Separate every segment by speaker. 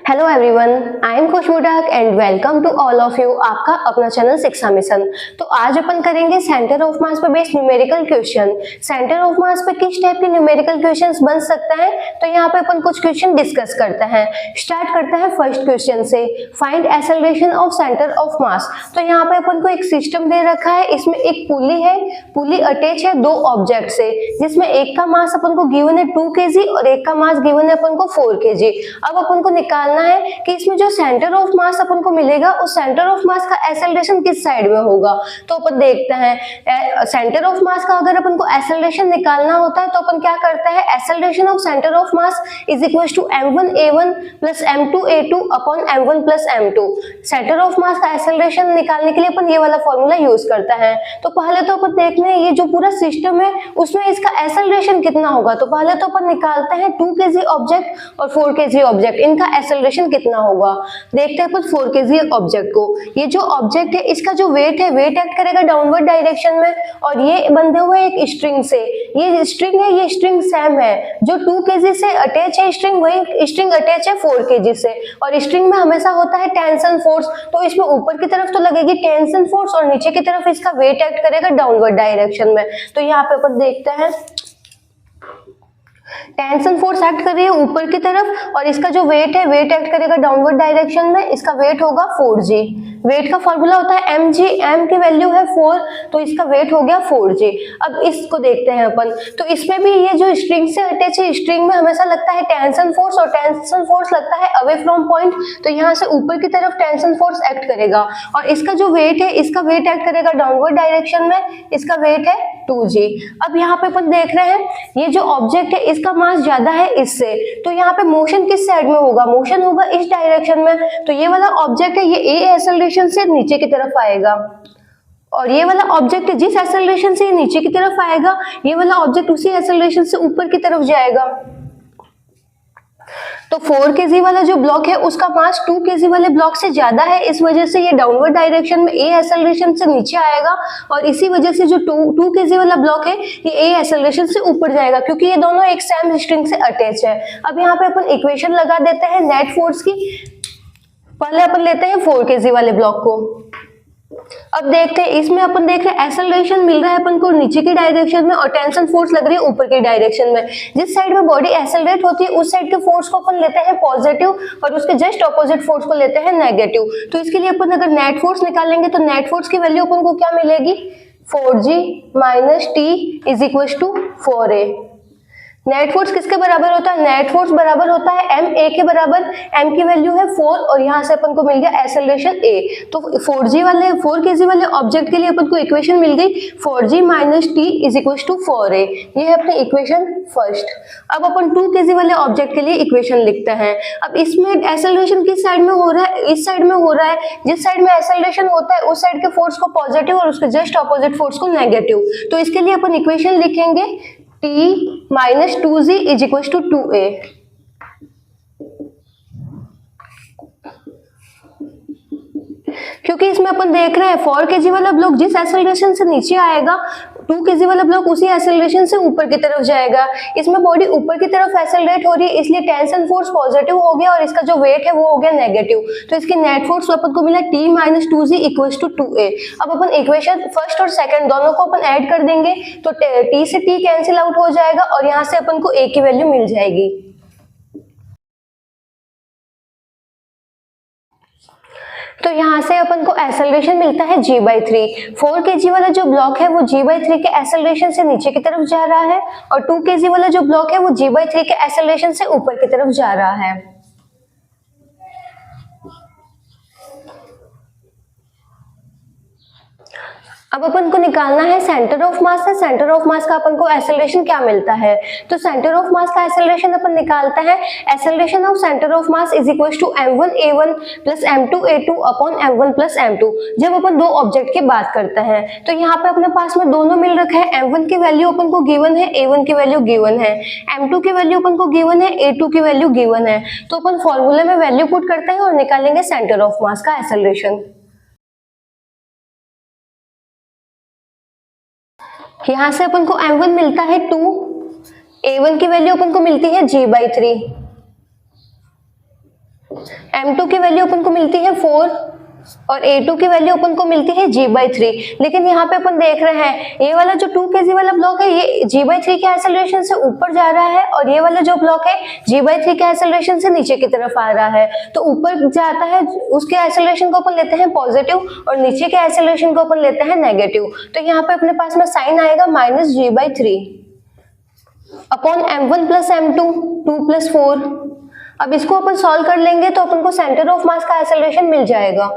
Speaker 1: Hello everyone, I am Khushboo Dak and welcome to all of you आपका अपना channel शिक्षा mission. तो आज अपन करेंगे सेंटर ऑफ मास पे based numerical question. Centre of मास पे किस टाइप के न्यूमेरिकल क्वेश्चंस बन सकते हैं, तो यहाँ पे अपन कुछ क्वेश्चन डिस्कस करते हैं। स्टार्ट करते हैं फर्स्ट क्वेश्चन से, find acceleration of centre of मास। तो यहाँ पे अपन को एक सिस्टम दे रखा है, इसमें एक पुली है, पुली अटैच है दो ऑब्जेक्ट से, जिसमें एक का मास अपन को गिवन है 2 kg और एक का मास गिवन है अपन को 4 kg। अब अपन को निकालना है कि इसमें जो सेंटर ऑफ मास अपन को मिलेगा उस सेंटर ऑफ मास का एक्सेलरेशन किस साइड में होगा। तो अपन देखते हैं सेंटर ऑफ मास का अगर अपन को एक्सेलरेशन निकालना होता है तो अपन क्या करते हैं, acceleration of centre of mass is equal to m1a1 plus m2a2 upon m1 plus m2। Centre of mass का एक्सेलरेशन निकालने के लिए अपन ये वाला फॉर्मूला यूज करते हैं। तो पहले तो अपन देखते हैं ये जो पूरा सिस्टम है उसमें इसका एक्सेलरेशन कितना होगा। तो पहले तो अपन निकालते हैं 2 kg ऑब्जेक्ट और 4 kg ऑब्जेक्ट, इनका एक्सेलरेशन कितना होगा। देखते हैं अपन 4 kg ऑब्जेक्ट को। ये जो ऑब्जेक्ट है इसका जो वेट है, वेट एक्ट करेगा डाउनवर्ड डायरेक्शन में और ये बंधे हुए एक स्ट्रिंग से। ये स्ट्रिंग है, ये स्ट्रिंग सेम है, जो 2 kg से अटैच है स्ट्रिंग, वही स्ट्रिंग अटैच है 4 kg से। और स्ट्रिंग में हमेशा होता है टेंशन फोर्स, तो इसमें ऊपर की तरफ तो लगेगी टेंशन फोर्स और नीचे की तरफ इसका वेट एक्ट करेगा डाउनवर्ड डायरेक्शन में। तो यहाँ पे अपन देखते हैं टेंशन फोर्स एक्ट कर रही है ऊपर की तरफ और इसका जो वेट है, वेट एक्ट करेगा डाउनवर्ड डायरेक्शन में, इसका वेट होगा 4g। वेट का फॉर्मूला होता है mg, m की वैल्यू है 4 तो इसका वेट हो गया 4g। अब इसको देखते हैं अपन, तो इसमें भी ये जो स्ट्रिंग से अटैच है, स्ट्रिंग में हमेशा लगता है टेंशन फोर्स और टेंशन फोर्स लगता है अवे फ्रॉम पॉइंट, तो यहाँ से ऊपर की तरफ टेंशन फोर्स एक्ट करेगा और इसका जो वेट है, इसका वेट एक्ट करेगा डाउनवर्ड डायरेक्शन में, इसका वेट है 2g। अब यहाँ पे अपन देख रहे हैं ये जो ऑब्जेक्ट है इसका मास ज्यादा है इससे, तो यहाँ पे मोशन किस साइड में होगा, मोशन होगा इस डायरेक्शन में। तो ये वाला ऑब्जेक्ट है ये ए एक्सेलरेशन से नीचे की तरफ आएगा और ये वाला ऑब्जेक्ट जिस एक्सेलरेशन से नीचे की तरफ आएगा, ये वाला ऑब्जेक्ट उसी एक्सेलरेशन से ऊपर की तरफ जाएगा। तो 4 kg वाला जो ब्लॉक है उसका मास 2 kg वाले ब्लॉक से ज्यादा है, इस वजह से ये डाउनवर्ड डायरेक्शन में ए एक्सेलरेशन से नीचे आएगा और इसी वजह से जो 2 kg वाला ब्लॉक है ये ए एक्सेलरेशन से ऊपर जाएगा, क्योंकि ये दोनों एक सेम स्ट्रिंग से अटैच है। अब यहाँ पे अपन इक्वेशन लगा देते हैं नेट फोर्स की। पहले अपन लेते हैं 4 kg वाले ब्लॉक को। अब देखते हैं इसमें अपन देख रहे हैं एक्सेलरेशन मिल रहा है अपन को नीचे की डायरेक्शन में और टेंशन फोर्स लग रही है ऊपर की डायरेक्शन में। जिस साइड में बॉडी एक्सेलरेट होती है उस साइड के फोर्स को अपन लेते हैं पॉजिटिव और उसके जस्ट ऑपोजिट फोर्स को लेते हैं नेगेटिव। तो इसके लिए अपन अगर नेट फोर्स निकालेंगे तो नेट फोर्स की वैल्यू अपन को क्या मिलेगी, 4g minus t is equal to 4a। Net force किसके बराबर होता है, नेट फोर्स बराबर होता है ma के बराबर, m की वैल्यू है 4 और यहाँ से अपन को मिल गया एक्सेलरेशन a। तो 4 kg वाले ऑब्जेक्ट के लिए अपन को इक्वेशन मिल गई 4g minus t is equal to 4a। ये है अपनी इक्वेशन फर्स्ट। अब अपन 2 kg वाले ऑब्जेक्ट के लिए इक्वेशन लिखते हैं। अब इसमें एक्सेलरेशन किस साइड में हो रहा है, इस साइड में हो रहा है। जिस साइड में एक्सेलरेशन होता है उस साइड के फोर्स को पॉजिटिव और उसके जस्ट ऑपोजिट फोर्स को नेगेटिव। तो इसके लिए अपन इक्वेशन लिखेंगे t minus 2g is equal to 2a। क्योंकि इसमें अपन देख रहे हैं 4 kg वाला ब्लॉक जिस एक्सेलरेशन से नीचे आएगा 2 kg वाला ब्लॉक उसी एक्सेलरेशन से ऊपर की तरफ जाएगा। इसमें बॉडी ऊपर की तरफ एक्सेलरेट हो रही है इसलिए टेंशन फोर्स पॉजिटिव हो गया और इसका जो वेट है वो हो गया नेगेटिव। तो इसकी नेट फोर्स अपन को मिला t minus 2g equal to 2a। अब अपन इक्वेशन फर्स्ट और सेकंड दोनों को अपन ऐड कर देंगे तो t से t कैंसिल आउट हो जाएगा और यहाँ से अपन को a की वैल्यू मिल जाएगी। तो यहाँ से अपन को एक्सेलरेशन मिलता है g/3। 4 kg वाला जो ब्लॉक है वो g/3 के एक्सेलरेशन से नीचे की तरफ जा रहा है और 2 kg वाला जो ब्लॉक है वो g/3 के एक्सेलरेशन से ऊपर की तरफ जा रहा है। अब अपन को निकालना है सेंटर ऑफ मास है। सेंटर ऑफ मास का अपन को एक्सेलरेशन क्या मिलता है, तो सेंटर ऑफ मास का एक्सेलरेशन अपन निकालते हैं acceleration of centre of mass is equal to m1a1 plus m2a2 upon m1 plus m2। जब अपन दो ऑब्जेक्ट की बात करते हैं तो यहाँ पे अपने पास में दोनों मिल रखा है। m1 की वैल्यू अपन को गिवन है, a1 की वैल्यू गिवन है, m2 की वैल्यू अपन को गिवन है, a2 की वैल्यू गिवन है। तो अपन फॉर्मूले में वैल्यू पुट करते हैं और निकालेंगे सेंटर ऑफ मास का एक्सेलरेशन। यहाँ से अपन को m1 मिलता है 2, a1 की वैल्यू अपन को मिलती है g/3 m2 की वैल्यू अपन को मिलती है 4 और a2 की वैल्यू अपन को मिलती है g/3। लेकिन यहाँ पे अपन देख रहे हैं ये वाला जो 2 kg वाला ब्लॉक है ये g/3 के एक्सेलरेशन से ऊपर जा रहा है और ये वाला जो ब्लॉक है g/3 के एक्सेलरेशन से नीचे की तरफ आ रहा है। तो ऊपर जाता है उसके एक्सेलरेशन को अपन लेते हैं पॉजिटिव और नीचे के एक्सेलरेशन को अपन लेते हैं नेगेटिव। तो यहाँ पे अपने पास में साइन आएगा -g/3 upon m1 plus m2 2 + 4। अब इसको अपन सॉल्व कर लेंगे तो अपन को सेंटर ऑफ मास का एक्सेलरेशन मिल जाएगा।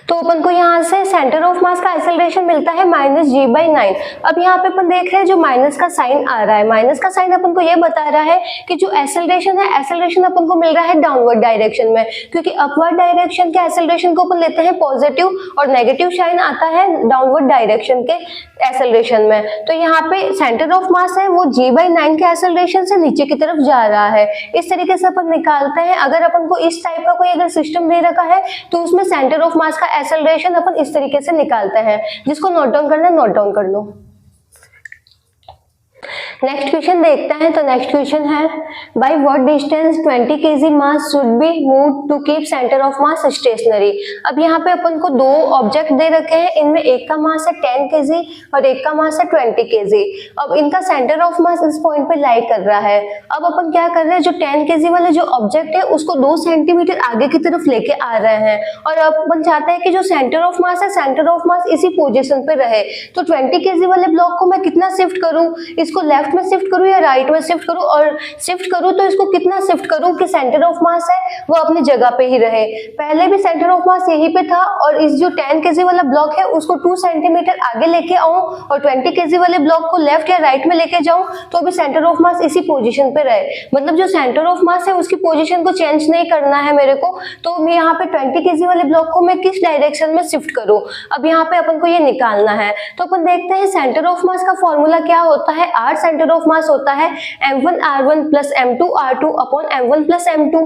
Speaker 1: तो अपन को यहाँ से सेंटर ऑफ मास का एक्सेलरेशन मिलता है -g/9। अब यहाँ पे अपन देख रहे हैं जो माइनस का साइन आ रहा है, माइनस का साइन अपन को ये बता रहा है कि जो एक्सेलरेशन है एक्सेलरेशन अपन को मिल रहा है डाउनवर्ड डायरेक्शन में, क्योंकि अपवर्ड डायरेक्शन के एक्सेलरेशन को अपन लेते हैं पॉजिटिव और नेगेटिव साइन आता है डाउनवर्ड डायरेक्शन के एक्सेलरेशन में। तो यहाँ पे सेंटर ऑफ मास है वो g/9 के एक्सेलरेशन से नीचे की तरफ जा रहा है। इस तरीके से अपन निकालते हैं। अगर अपन को इस टाइप का कोई अगर सिस्टम दे रखा है तो उसमें सेंटर ऑफ मास का एक्सेलरेशन अपन इस तरीके से निकालते हैं। जिसको नोट डाउन करना है नोट डाउन कर लो। नेक्स्ट क्वेश्चन देखते हैं। तो नेक्स्ट क्वेश्चन है by what distance 20 kg mass should be move to keep centre of mass stationary. अब यहाँ पे अपन को दो ऑब्जेक्ट दे रखे हैं, इनमें एक का मास है 10 kg और एक का मास है 20 kg। अब इनका सेंटर ऑफ मास इस पॉइंट पे लाई कर रहा है। अब अपन क्या कर रहे हैं, जो 10 kg वाला जो ऑब्जेक्ट है उसको 2 सेंटीमीटर आगे की तरफ लेके आ रहे हैं और अब अपन चाहते हैं कि जो सेंटर ऑफ मास है सेंटर ऑफ मास इसी पोजिशन पे रहे। तो 20 kg वाले ब्लॉक को मैं कितना शिफ्ट करूं, इसको लेफ्ट में शिफ्ट करूं या राइट में शिफ्ट करूं, और शिफ्ट करूं तो इसको कितना शिफ्ट करूं कि सेंटर ऑफ मास है वो अपनी जगह पे ही रहे। पहले भी सेंटर ऑफ मास यहीं पे था और इस जो 10 kg वाला ब्लॉक है उसको 2 सेंटीमीटर आगे लेके आऊं और 20 kg वाले ब्लॉक को लेफ्ट या राइट में लेके जाऊं तो भी सेंटर ऑफ मास इसी पोजीशन पे रहे। मतलब जो सेंटर ऑफ मास है उसकी पोजीशन को चेंज नहीं करना है मेरे को। तो मैं यहाँ पे 20 kg वाले ब्लॉक को मैं किस डायरेक्शन में शिफ्ट करूं, अब यहाँ पे अपन को ये निकालना है। तो अपन देखते हैं सेंटर ऑफ मास का फॉर्मूला क्या होता है। आर सेंटर ऑफ मास होता है m1r1 plus m2r2 upon m1 plus m2।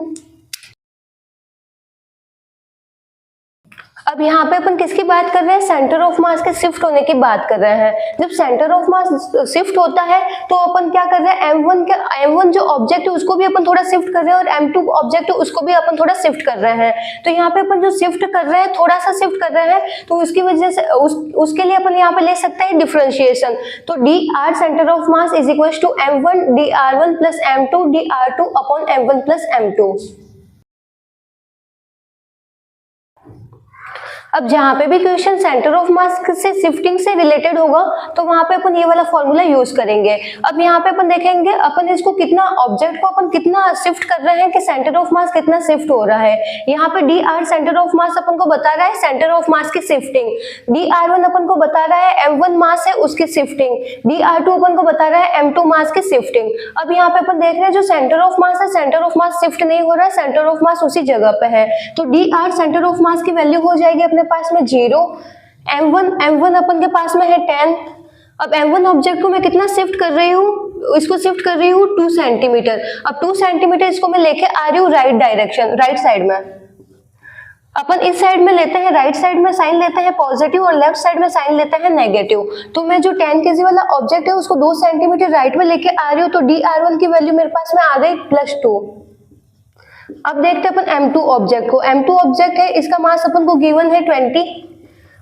Speaker 1: अब यहाँ पे अपन किसकी बात कर रहे हैं, सेंटर ऑफ मास के शिफ्ट होने की बात कर रहे हैं। जब सेंटर ऑफ मास शिफ्ट होता है तो अपन क्या कर रहे हैं, m1 जो ऑब्जेक्ट है उसको भी अपन थोड़ा शिफ्ट कर रहे हैं और m2 ऑब्जेक्ट है उसको भी अपन थोड़ा शिफ्ट कर रहे हैं। तो यहाँ पे अपन जो शिफ्ट कर रहे हैं थोड़ा सा शिफ्ट कर रहे हैं तो उसकी वजह से उसके लिए अपन यहाँ पे ले सकते हैं डिफरेंशिएशन। तो dr centre of mass is equal to m1 dr1 plus m2 dr2 upon m1 plus m2। अब जहाँ पे भी क्वेश्चन सेंटर ऑफ मास से शिफ्टिंग से रिलेटेड होगा तो वहां पे अपन ये वाला फॉर्मूला यूज करेंगे। अब यहाँ पे अपन देखेंगे अपन इसको कितना ऑब्जेक्ट को अपन कितना शिफ्ट कर रहे हैं कि सेंटर ऑफ मास कितना शिफ्ट हो रहा है। यहाँ पे dr सेंटर ऑफ मास अपन को बता रहा है सेंटर ऑफ मास की शिफ्टिंग, dr1 अपन को बता रहा है m1 मास है उसकी शिफ्टिंग, dr2 अपन को बता रहा है m2 मास की शिफ्टिंग। अब यहाँ पे अपन देख रहे हैं जो सेंटर ऑफ मास है सेंटर ऑफ मास शिफ्ट नहीं हो रहा है, सेंटर ऑफ मास उसी जगह पे है। तो dr सेंटर ऑफ मास की वैल्यू हो जाएगी अपने पास में 0, m1 अपन के पास में है 10। अब m1 ऑब्जेक्ट को मैं कितना शिफ्ट कर रही हूँ, इसको शिफ्ट कर रही हूँ 2 सेंटीमीटर। अब 2 सेंटीमीटर इसको मैं लेके आ रही हूँ राइट डायरेक्शन, राइट साइड में। अपन इस साइड में लेते हैं, राइट साइड में साइन लेते हैं पॉजिटिव और लेफ्ट साइड में साइन लेते हैं नेगेटिव। तो मैं जो 10 kg वाला ऑब्जेक्ट है उसको 2 सेंटीमीटर राइट में लेके आ रही हूँ तो dr1 की वैल्यू मेरे पास में आ गई +2। अब देखते हैं अपन m2 ऑब्जेक्ट को। m2 ऑब्जेक्ट है, इसका मास अपन को गिवन है 20।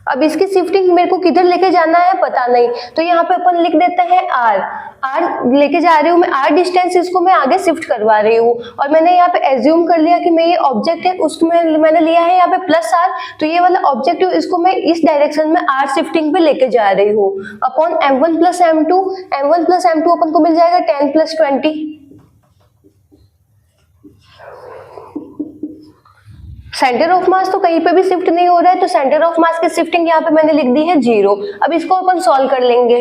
Speaker 1: अब इसकी शिफ्टिंग मेरे को किधर लेके जाना है पता नहीं, तो यहाँ पे अपन लिख देते हैं r लेके जा रही हूँ मैं, r डिस्टेंस इसको मैं आगे शिफ्ट करवा रही हूँ। और मैंने यहाँ पे एज्यूम कर लिया कि मैं ये ऑब्जेक्ट है उसमें मैंने लिया है यहाँ पे +r, तो ये वाला ऑब्जेक्ट है इसको मैं इस डायरेक्शन में r शिफ्टिंग पे लेके जा रही हूँ upon m1 plus m2। m1 plus m2 अपन को मिल जाएगा 10 प्लस 20। सेंटर ऑफ मास तो कहीं पे भी शिफ्ट नहीं हो रहा है तो सेंटर ऑफ मास की शिफ्टिंग यहाँ पे मैंने लिख दी है 0। अब इसको अपन सॉल्व कर लेंगे।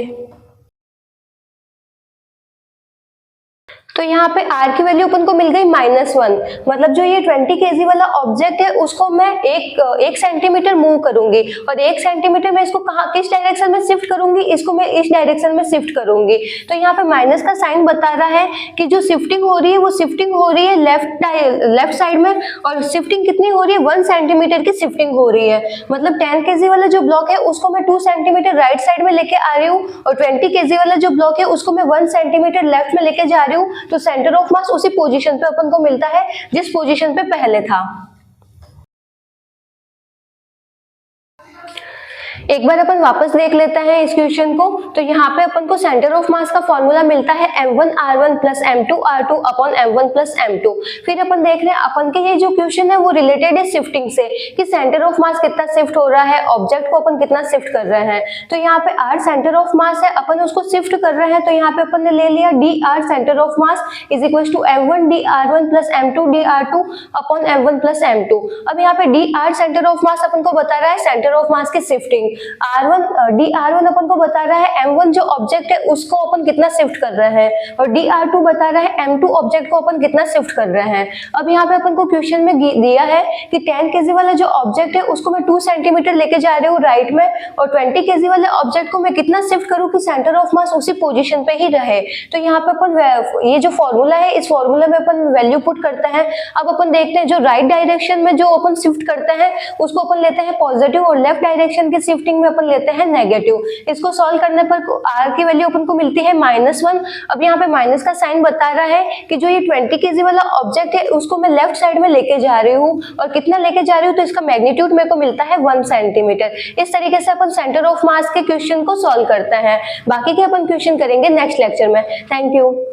Speaker 1: तो यहाँ पे r की वैल्यू अपन को मिल गई -1, मतलब जो ये 20 kg वाला ऑब्जेक्ट है उसको मैं एक सेंटीमीटर मूव करूंगी और 1 सेंटीमीटर में इसको कहाँ किस डायरेक्शन में शिफ्ट करूंगी, इसको मैं इस डायरेक्शन में शिफ्ट करूंगी। तो यहाँ पे माइनस का साइन बता रहा है कि जो शिफ्टिंग हो रही है वो शिफ्टिंग हो रही है लेफ्ट साइड में, और शिफ्टिंग कितनी हो रही है 1 सेंटीमीटर की शिफ्टिंग हो रही है। मतलब 10 kg वाला जो ब्लॉक है उसको मैं 2 सेंटीमीटर राइट साइड में लेके आ रही हूँ और 20 kg वाला जो ब्लॉक है उसको मैं 1 सेंटीमीटर लेफ्ट में लेके जा रही हूँ। तो सेंटर ऑफ मास उसी पोजीशन पे अपन को मिलता है जिस पोजीशन पे पहले था। एक बार अपन वापस देख लेते हैं इस क्वेश्चन को। तो यहाँ पे अपन को सेंटर ऑफ मास का फॉर्मूला मिलता है m1r1 plus m2r2 upon m1 plus m2। फिर अपन देख रहे हैं अपन के ये जो क्वेश्चन है वो रिलेटेड है शिफ्टिंग से कि सेंटर ऑफ मास कितना शिफ्ट हो रहा है, ऑब्जेक्ट को अपन कितना शिफ्ट कर रहे हैं। तो यहाँ पे r सेंटर ऑफ मास है, अपन उसको शिफ्ट कर रहे हैं। तो यहाँ पे अपन ने ले लिया dr centre of mass is equal to m1 dr1 plus m2 dr2 upon m1 plus m2। अब यहाँ पे dr सेंटर ऑफ मास अपन को बता रहा है सेंटर ऑफ मास की शिफ्टिंग, dr1 अपन को बता रहा है m1 जो ऑब्जेक्ट है उसको अपन कितना शिफ्ट कर रहे हैं, और dr2 बता रहा है m2 ऑब्जेक्ट को अपन कितना शिफ्ट कर रहे हैं। अब यहाँ पे अपन को क्वेश्चन में दिया है कि 10 kg वाला जो ऑब्जेक्ट है उसको मैं 2 सेंटीमीटर लेके जा रही हूँ राइट में, और 20 kg वाले ऑब्जेक्ट को मैं कितना शिफ्ट करूँ कि सेंटर ऑफ मास उसी पोजीशन पे ही रहे। तो यहाँ पे अपन ये जो फॉर्मूला है इस फॉर्मूला में अपन वैल्यू पुट करते हैं। अब अपन देखते हैं जो राइट डायरेक्शन में जो अपन शिफ्ट करते हैं उसको अपन लेते हैं पॉजिटिव, और लेफ्ट डायरेक्शन की शिफ्टिंग में अपन लेते हैं नेगेटिव। इसको सॉल्व करने पर r की वैल्यू अपन को मिलती है -1। अब यहाँ पे माइनस का साइन बता रहा है कि जो ये 20 kg वाला ऑब्जेक्ट है उसको मैं लेफ्ट साइड में लेके जा रही हूँ, और कितना लेके जा रही हूँ तो इसका मैग्नीट्यूड मेरे को मिलता है 1 सेंटीमीटर। इस तरीके से अपन सेंटर ऑफ मास के क्वेश्चन को सॉल्व करते हैं। बाकी के अपन क्वेश्चन करेंगे नेक्स्ट लेक्चर में। Thank you.